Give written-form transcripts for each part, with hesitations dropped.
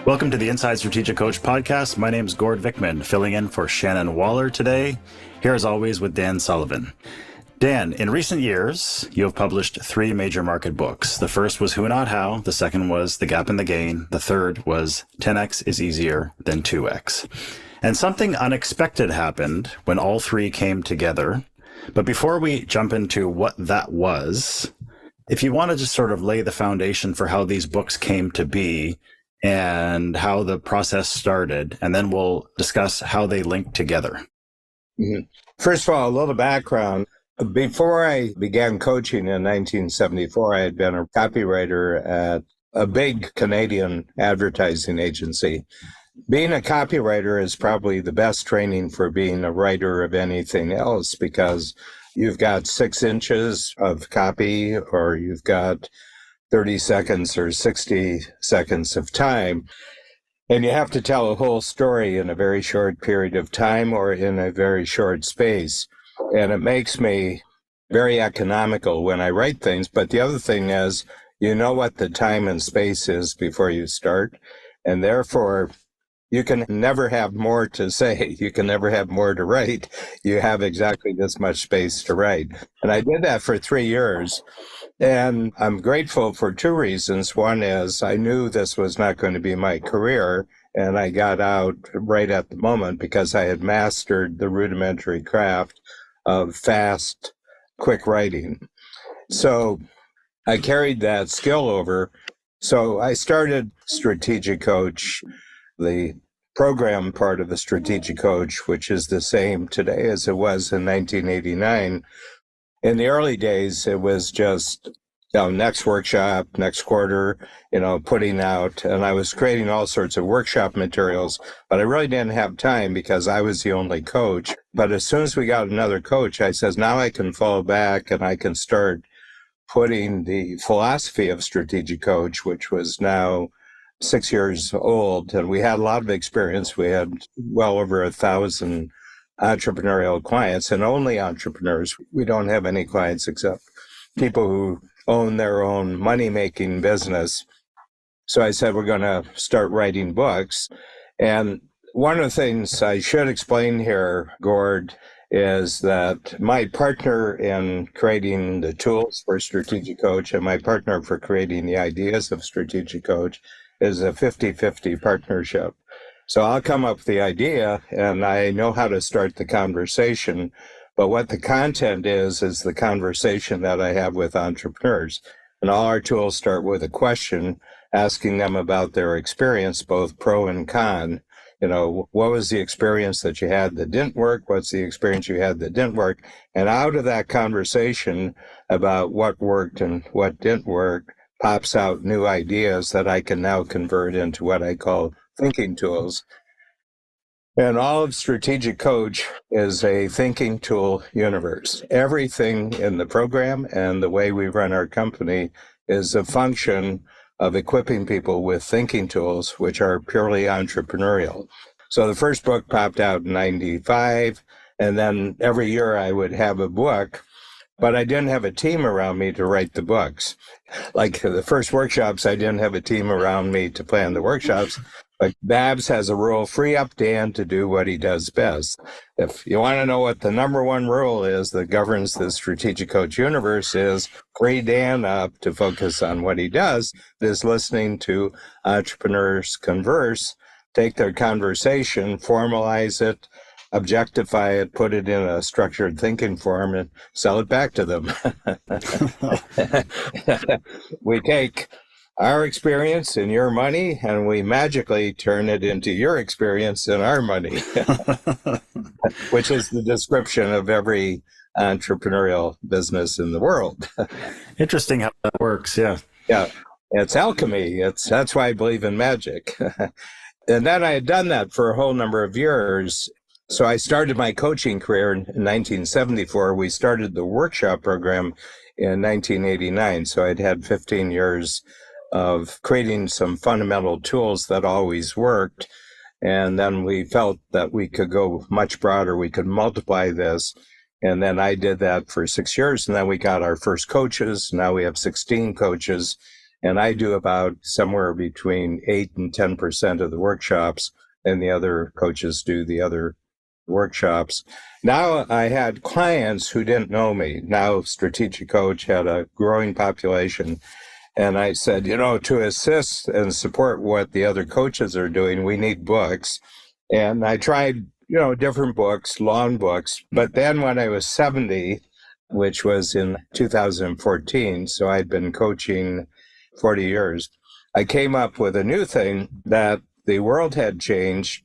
Welcome to the Inside Strategic Coach podcast. My name is Gord Vickman, filling in for Shannon Waller today, here as always with Dan Sullivan. Dan, in recent years, you have published 3 major market books. The first was Who Not How, the second was The Gap in the Gain, the third was 10x is easier than 2x. And something unexpected happened when all 3 came together. But before we jump into what that was, if you want to just sort of lay the foundation for how these books came to be, and how the process started, and then we'll discuss how they link together. First of all, a little background. Before I began coaching in 1974, I had been a copywriter at a big Canadian advertising agency. Being a copywriter is probably the best training for being a writer of anything else, because you've got 6 inches of copy, or you've got 30 seconds or 60 seconds of time. And you have to tell a whole story in a very short period of time or in a very short space. And it makes me very economical when I write things. But the other thing is, you know what the time and space is before you start. And therefore, you can never have more to say. You can never have more to write. You have exactly this much space to write. And I did that for 3 years. And I'm grateful for 2 reasons. One is I knew this was not going to be my career, and I got out right at the moment because I had mastered the rudimentary craft of fast, quick writing. So I carried that skill over. So I started Strategic Coach, the program part of the Strategic Coach, which is the same today as it was in 1989. In the early days, it was just, next workshop, next quarter, putting out, and I was creating all sorts of workshop materials, but I really didn't have time because I was the only coach. But as soon as we got another coach, I says, now I can fall back and I can start putting the philosophy of Strategic Coach, which was now 6 years old, and we had a lot of experience. We had well over 1,000 entrepreneurial clients, and only entrepreneurs. We don't have any clients except people who own their own money-making business. So I said, we're going to start writing books. And one of the things I should explain here, Gord, is that my partner in creating the tools for Strategic Coach and my partner for creating the ideas of Strategic Coach is a 50-50 partnership. So I'll come up with the idea and I know how to start the conversation, but what the content is the conversation that I have with entrepreneurs. And all our tools start with a question, asking them about their experience, both pro and con. What was the experience that you had that didn't work? What's the experience you had that didn't work? And out of that conversation about what worked and what didn't work, pops out new ideas that I can now convert into what I call thinking tools. And all of Strategic Coach is a thinking tool universe. Everything in the program and the way we run our company is a function of equipping people with thinking tools, which are purely entrepreneurial. So the first book popped out in 95, and then every year I would have a book, but I didn't have a team around me to write the books. Like the first workshops, I didn't have a team around me to plan the workshops. But Babs has a rule, free up Dan to do what he does best. If you want to know what the number one rule is that governs the Strategic Coach universe is free Dan up to focus on what he does, is listening to entrepreneurs converse, take their conversation, formalize it, objectify it, put it in a structured thinking form, and sell it back to them. We take our experience and your money, and we magically turn it into your experience and our money, which is the description of every entrepreneurial business in the world. Interesting how that works, yeah. Yeah, it's alchemy. That's why I believe in magic. And then I had done that for a whole number of years. So I started my coaching career in 1974. We started the workshop program in 1989. So I'd had 15 years of creating some fundamental tools that always worked. And then we felt that we could go much broader. We could multiply this. And then I did that for 6 years. And then we got our first coaches. Now we have 16 coaches. And I do about somewhere between 8 and 10% of the workshops, and the other coaches do the other workshops. Now I had clients who didn't know me. Now Strategic Coach had a growing population. And I said, to assist and support what the other coaches are doing, we need books. And I tried, different books, long books. But then when I was 70, which was in 2014, so I'd been coaching 40 years, I came up with a new thing that the world had changed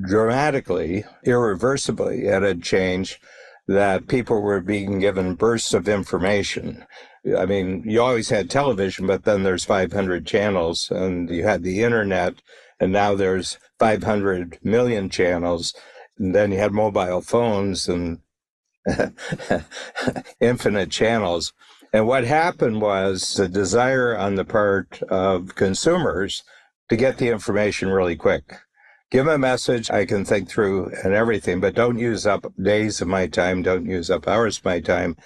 dramatically, irreversibly. It had changed that people were being given bursts of information. I mean, you always had television, but then there's 500 channels, and you had the internet, and now there's 500 million channels. And then you had mobile phones and infinite channels. And what happened was the desire on the part of consumers to get the information really quick. Give them a message I can think through and everything, but don't use up days of my time, don't use up hours of my time.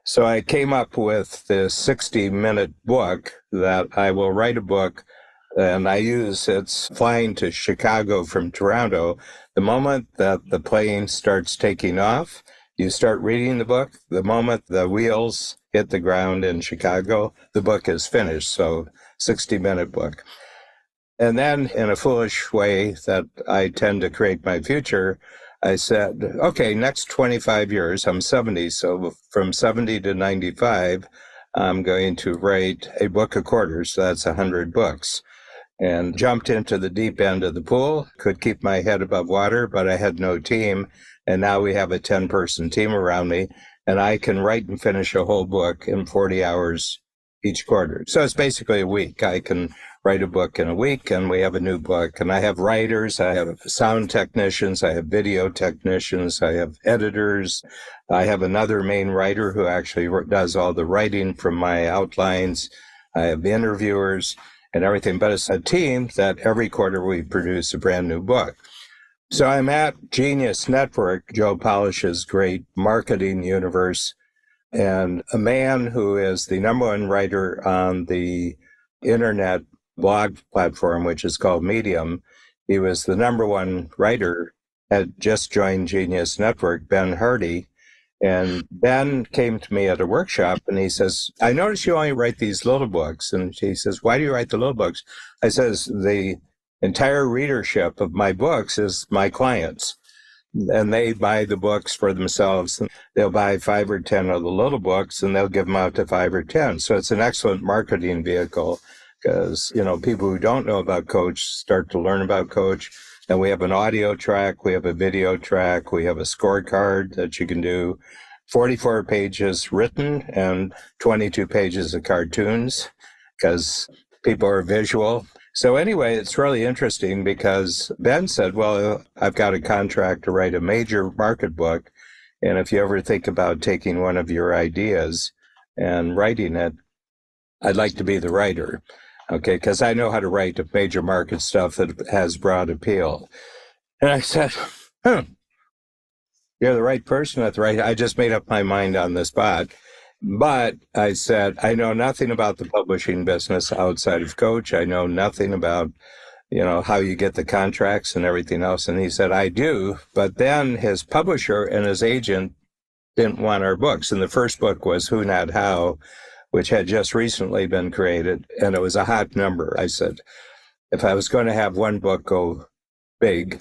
So I came up with this 60-minute book that I will write a book, and it's flying to Chicago from Toronto. The moment that the plane starts taking off, you start reading the book. The moment the wheels hit the ground in Chicago, the book is finished. So 60-minute book. And then in a foolish way that I tend to create my future, I said, okay, next 25 years, I'm 70. So from 70 to 95, I'm going to write a book a quarter. So that's 100 books. And jumped into the deep end of the pool, could keep my head above water, but I had no team. And now we have a 10-person team around me, and I can write and finish a whole book in 40 hours each quarter. So it's basically a week. I can write a book in a week, and we have a new book. And I have writers, I have sound technicians, I have video technicians, I have editors. I have another main writer who actually does all the writing from my outlines. I have interviewers and everything, but it's a team that every quarter we produce a brand new book. So I'm at Genius Network, Joe Polish's great marketing universe, and a man who is the number one writer on the internet blog platform, which is called Medium. He was the number one writer, had just joined Genius Network, Ben Hardy. And Ben came to me at a workshop and he says, I notice you only write these little books. And he says, why do you write the little books? I says, the entire readership of my books is my clients. And they buy the books for themselves. They'll buy 5 or 10 of the little books and they'll give them out to 5 or 10. So it's an excellent marketing vehicle because, people who don't know about Coach start to learn about Coach. And we have an audio track, we have a video track, we have a scorecard that you can do, 44 pages written and 22 pages of cartoons because people are visual. So anyway, it's really interesting because Ben said, well, I've got a contract to write a major market book. And if you ever think about taking one of your ideas and writing it, I'd like to be the writer. Okay, because I know how to write major market stuff that has broad appeal. And I said, you're the right person at the right. I just made up my mind on the spot. But I said, I know nothing about the publishing business outside of Coach. I know nothing about, how you get the contracts and everything else. And he said, I do. But then his publisher and his agent didn't want our books. And the first book was Who Not How, which had just recently been created, and it was a hot number. I said, if I was going to have one book go big,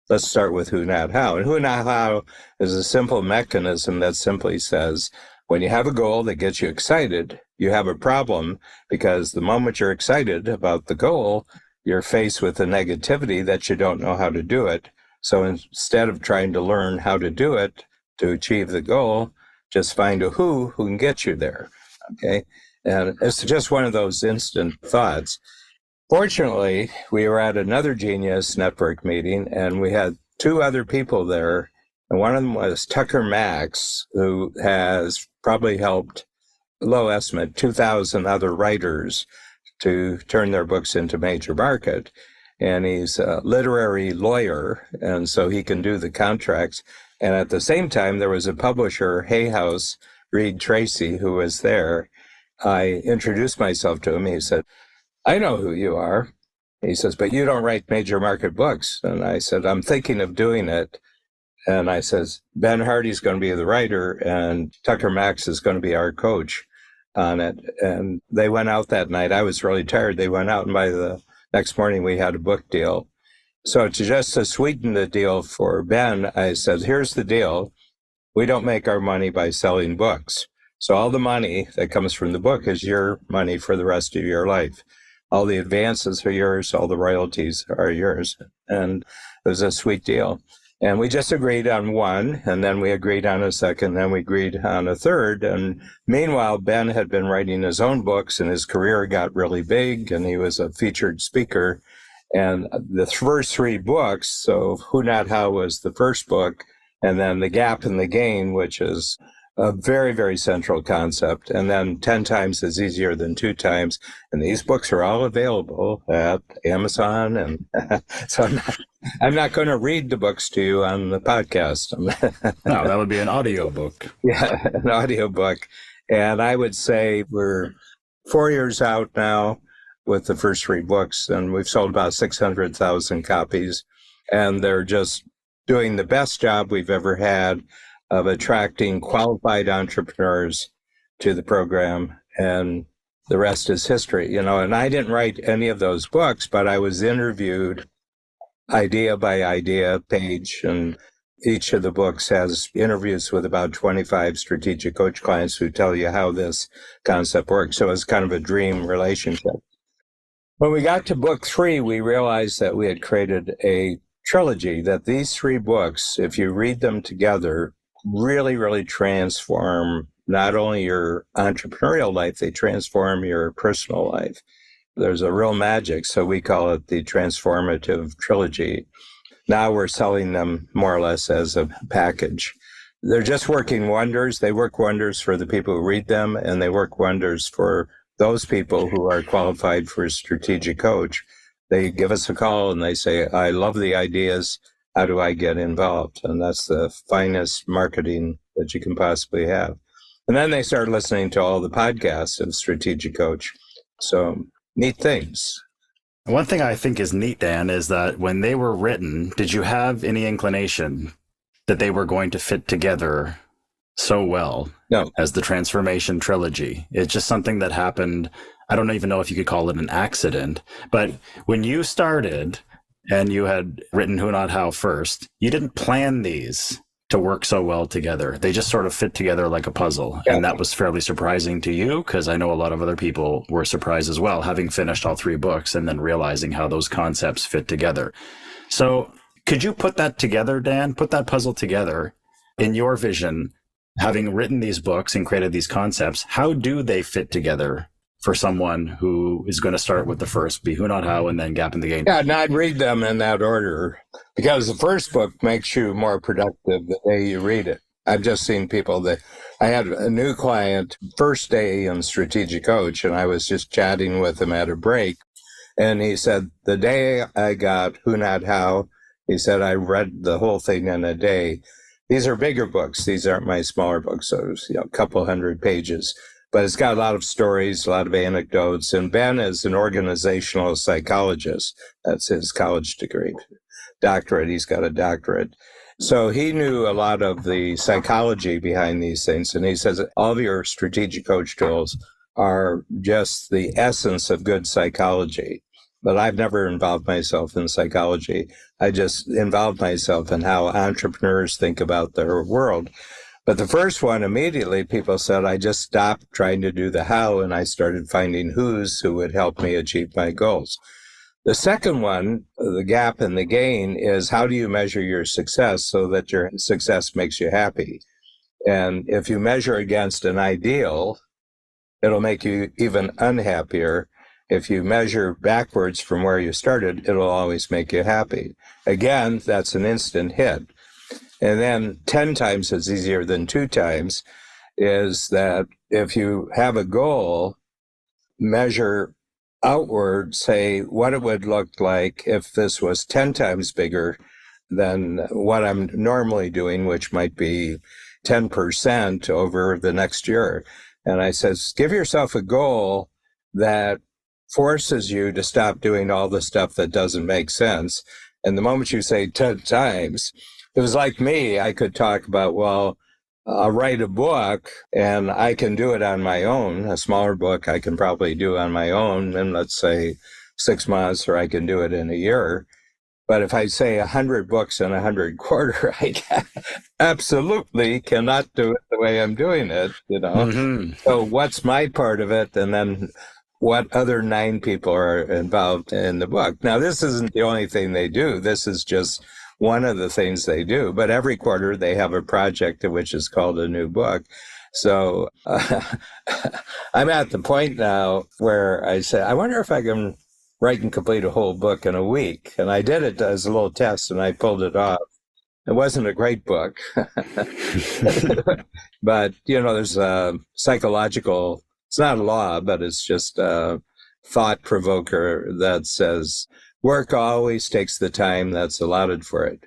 let's start with Who Not How. And Who Not How is a simple mechanism that simply says, when you have a goal that gets you excited, you have a problem because the moment you're excited about the goal, you're faced with a negativity that you don't know how to do it. So instead of trying to learn how to do it to achieve the goal, just find a who can get you there. Okay. And it's just one of those instant thoughts. Fortunately, we were at another Genius Network meeting and we had 2 other people there. And one of them was Tucker Max, who has probably helped, low estimate, 2,000 other writers to turn their books into major market. And he's a literary lawyer, and so he can do the contracts. And at the same time, there was a publisher, Hay House, Reed Tracy, who was there. I introduced myself to him. He said, I know who you are. He says, but you don't write major market books. And I said, I'm thinking of doing it. And I says, Ben Hardy's going to be the writer and Tucker Max is going to be our coach on it. And they went out that night. I was really tired. They went out, and by the next morning we had a book deal. So to sweeten the deal for Ben, I said, here's the deal. We don't make our money by selling books. So all the money that comes from the book is your money for the rest of your life. All the advances are yours. All the royalties are yours. And it was a sweet deal. And we just agreed on one, and then we agreed on a second, then we agreed on a third. And meanwhile, Ben had been writing his own books, and his career got really big, and he was a featured speaker. And the first three books, so Who Not How was the first book, and then The Gap and the Gain, which is a very, very central concept. And then 10 times is easier than 2 times. And these books are all available at Amazon. And so I'm not going to read the books to you on the podcast. No, that would be an audio book. Yeah, an audio book. And I would say we're 4 years out now with the first 3 books, and we've sold about 600,000 copies. And they're just doing the best job we've ever had of attracting qualified entrepreneurs to the program, and the rest is history. And I didn't write any of those books, but I was interviewed idea by idea page, and each of the books has interviews with about 25 strategic coach clients who tell you how this concept works. So it's kind of a dream relationship. When we got to book 3, we realized that we had created a trilogy, that these 3 books, if you read them together, really, really transform not only your entrepreneurial life, they transform your personal life. There's a real magic, so we call it the Transformative Trilogy. Now we're selling them more or less as a package. They're just working wonders. They work wonders for the people who read them, and they work wonders for those people who are qualified for a strategic coach. They give us a call and they say, I love the ideas. How do I get involved? And that's the finest marketing that you can possibly have. And then they start listening to all the podcasts of Strategic Coach. So neat things. One thing I think is neat, Dan, is that when they were written, did you have any inclination that they were going to fit together so well as the Transformation Trilogy? It's just something that happened. I don't even know if you could call it an accident, but when you started and you had written Who Not How first, you didn't plan these to work so well together. They just sort of fit together like a puzzle. Yeah. And that was fairly surprising to you, because I know a lot of other people were surprised as well, having finished all 3 books and then realizing how those concepts fit together. So could you put that together, Dan? Put that puzzle together in your vision, having written these books and created these concepts. How do they fit together for someone who is going to start with the first, be Who Not How, and then Gap in the Gain? Yeah, and I'd read them in that order, because the first book makes you more productive the day you read it. I've just seen people I had a new client first day in Strategic Coach, and I was just chatting with him at a break. And he said, the day I got Who Not How, he said, I read the whole thing in a day. These are bigger books. These aren't my smaller books. So it was, a couple hundred pages. But it's got a lot of stories, a lot of anecdotes. And Ben is an organizational psychologist. That's his college degree, doctorate. He's got a doctorate. So he knew a lot of the psychology behind these things. And he says all of your strategic coach tools are just the essence of good psychology. But I've never involved myself in psychology. I just involved myself in how entrepreneurs think about their world. But the first one, immediately people said, I just stopped trying to do the how, and I started finding who would help me achieve my goals. The second one, the Gap and the Gain, is how do you measure your success so that your success makes you happy? And if you measure against an ideal, it'll make you even unhappier. If you measure backwards from where you started, it'll always make you happy. Again, that's an instant hit. And then 10 times is easier than 2 times is that if you have a goal, measure outward, say what it would look like if this was 10 times bigger than what I'm normally doing, which might be 10% over the next year. And I says, give yourself a goal that forces you to stop doing all the stuff that doesn't make sense. And the moment you say 10 times, it was like me. I could talk about, well, I'll write a book and I can do it on my own. A smaller book I can probably do on my own in, let's say, 6 months, or I can do it in a year. But if I say 100 books in 100 quarter, absolutely cannot do it the way I'm doing it, Mm-hmm. So what's my part of it? And then what other 9 people are involved in the book? Now, this isn't the only thing they do. This is just one of the things they do. But every quarter they have a project which is called a new book. So I'm at the point now where I say, I wonder if I can write and complete a whole book in a week. And I did it as a little test and I pulled it off. It wasn't a great book, but there's a psychological, it's not a law, but it's just a thought provoker that says work always takes the time that's allotted for it.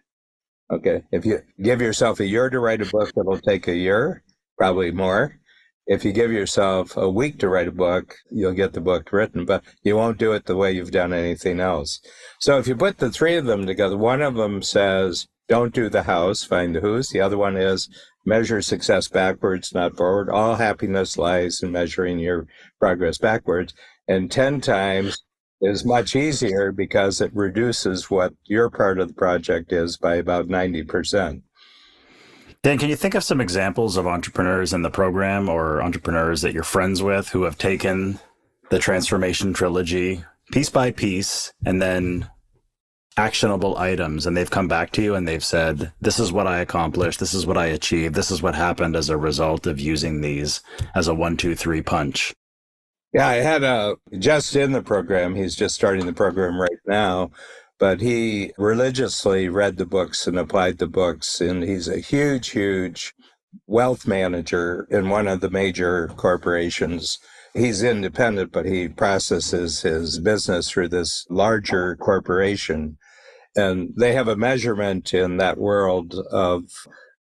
Okay. If you give yourself a year to write a book, it'll take a year, probably more. If you give yourself a week to write a book, you'll get the book written, but you won't do it the way you've done anything else. So if you put the 3 of them together, one of them says, don't do the house, find the who's. The other one is measure success backwards, not forward. All happiness lies in measuring your progress backwards. And 10 times is much easier because it reduces what your part of the project is by about 90%. Dan, can you think of some examples of entrepreneurs in the program or entrepreneurs that you're friends with who have taken the Transformation Trilogy piece by piece and then actionable items, and they've come back to you and they've said, this is what I accomplished, this is what I achieved, this is what happened as a result of using these as a 1, 2, 3 punch? Yeah, I had just in the program, he's just starting the program right now, but he religiously read the books and applied the books. And he's a huge, huge wealth manager in one of the major corporations. He's independent, but he processes his business through this larger corporation. And they have a measurement in that world of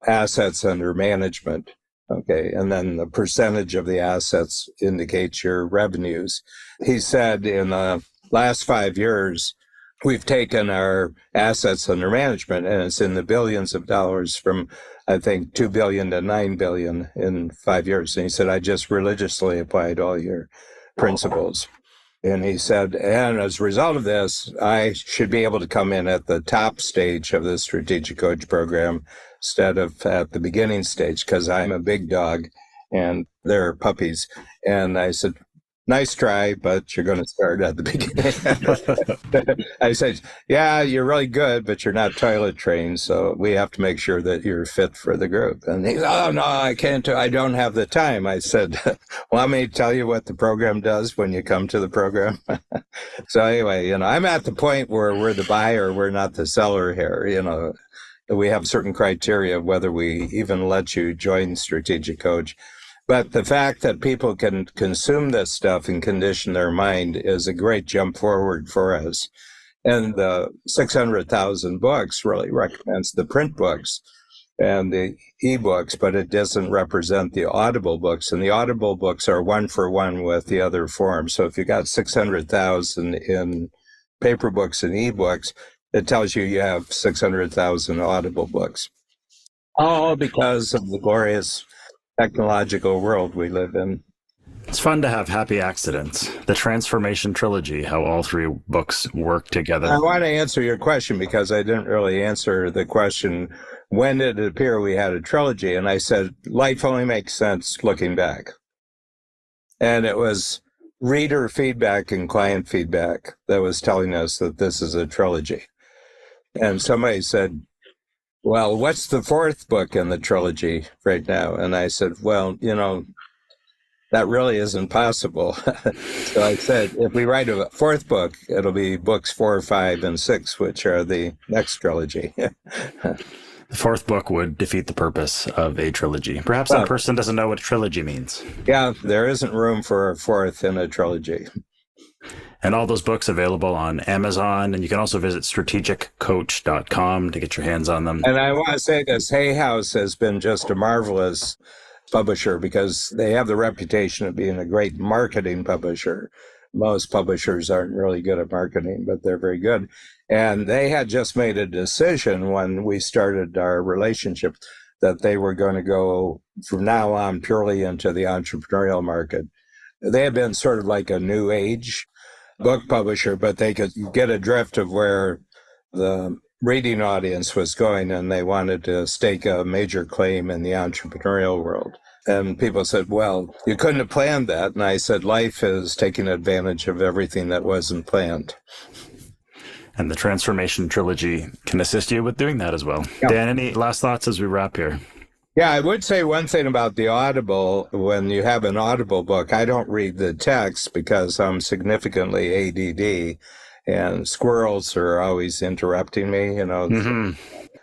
assets under management. Okay. And then the percentage of the assets indicates your revenues. He said in the last 5 years, we've taken our assets under management and it's in the billions of dollars from, I think, 2 billion to 9 billion in 5 years. And he said, I just religiously applied all your principles. And he said, and as a result of this, I should be able to come in at the top stage of the strategic coach program instead of at the beginning stage, because I'm a big dog and they're puppies. And I said, nice try, but you're going to start at the beginning. I said, yeah, you're really good, but you're not toilet trained. So we have to make sure that you're fit for the group. And he said, oh, no, I can't. I don't have the time. I said, well, let me tell you what the program does when you come to the program. So anyway, I'm at the point where we're the buyer, we're not the seller here. We have certain criteria of whether we even let you join Strategic Coach. But the fact that people can consume this stuff and condition their mind is a great jump forward for us. And the 600,000 books really recommends the print books and the ebooks, but it doesn't represent the audible books. And the audible books are 1-for-1 with the other forms. So if you got 600,000 in paper books and ebooks, it tells you you have 600,000 audible books. All because of the glorious technological world we live in. It's fun to have happy accidents. The Transformation Trilogy, how all 3 books work together. I want to answer your question because I didn't really answer the question, when did it appear we had a trilogy? And I said, life only makes sense looking back. And it was reader feedback and client feedback that was telling us that this is a trilogy. And somebody said, well, what's the 4th book in the trilogy right now? And I said, well, that really isn't possible. So I said, if we write a 4th book, it'll be books 4, 5, and 6, which are the next trilogy. The 4th book would defeat the purpose of a trilogy. Perhaps that person doesn't know what trilogy means. Yeah, there isn't room for a 4th in a trilogy. And all those books available on Amazon. And you can also visit strategiccoach.com to get your hands on them. And I want to say this, Hay House has been just a marvelous publisher because they have the reputation of being a great marketing publisher. Most publishers aren't really good at marketing, but they're very good. And they had just made a decision when we started our relationship that they were going to go from now on purely into the entrepreneurial market. They had been sort of like a new age book publisher, but they could get a drift of where the reading audience was going, and they wanted to stake a major claim in the entrepreneurial world. And people said, well, you couldn't have planned that. And I said, life is taking advantage of everything that wasn't planned. And the Transformation Trilogy can assist you with doing that as well. Yeah. Dan, any last thoughts as we wrap here? Yeah, I would say one thing about the Audible. When you have an Audible book, I don't read the text because I'm significantly ADD, and squirrels are always interrupting me.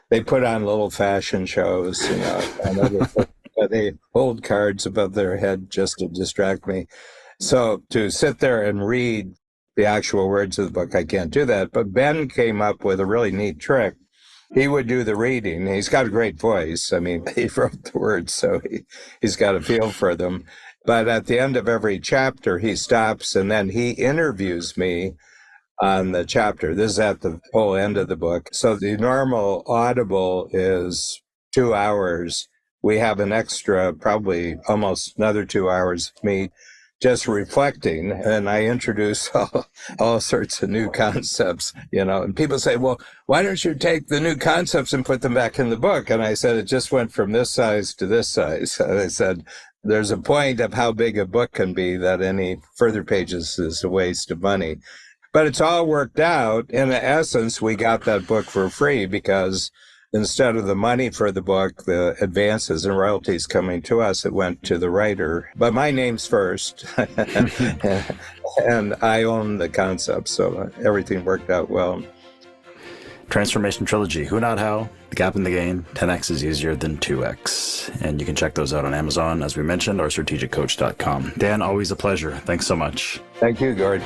They put on little fashion shows, and they hold cards above their head just to distract me. So to sit there and read the actual words of the book, I can't do that. But Ben came up with a really neat trick. He would do the reading. He's got a great voice. I mean, he wrote the words, so he's got a feel for them. But at the end of every chapter, he stops and then he interviews me on the chapter. This is at the whole end of the book. So the normal Audible is 2 hours. We have an extra, probably almost another 2 hours of me just reflecting, and I introduce all sorts of new concepts, and people say, well, why don't you take the new concepts and put them back in the book? And I said, it just went from this size to this size. And I said, there's a point of how big a book can be that any further pages is a waste of money. But it's all worked out. In essence, we got that book for free because instead of the money for the book, the advances and royalties coming to us, it went to the writer. But my name's first, and I own the concept, so everything worked out well. Transformation Trilogy, Who Not How, The Gap in the Gain, 10x is easier than 2x. And you can check those out on Amazon, as we mentioned, or strategiccoach.com. Dan, always a pleasure. Thanks so much. Thank you, Gord.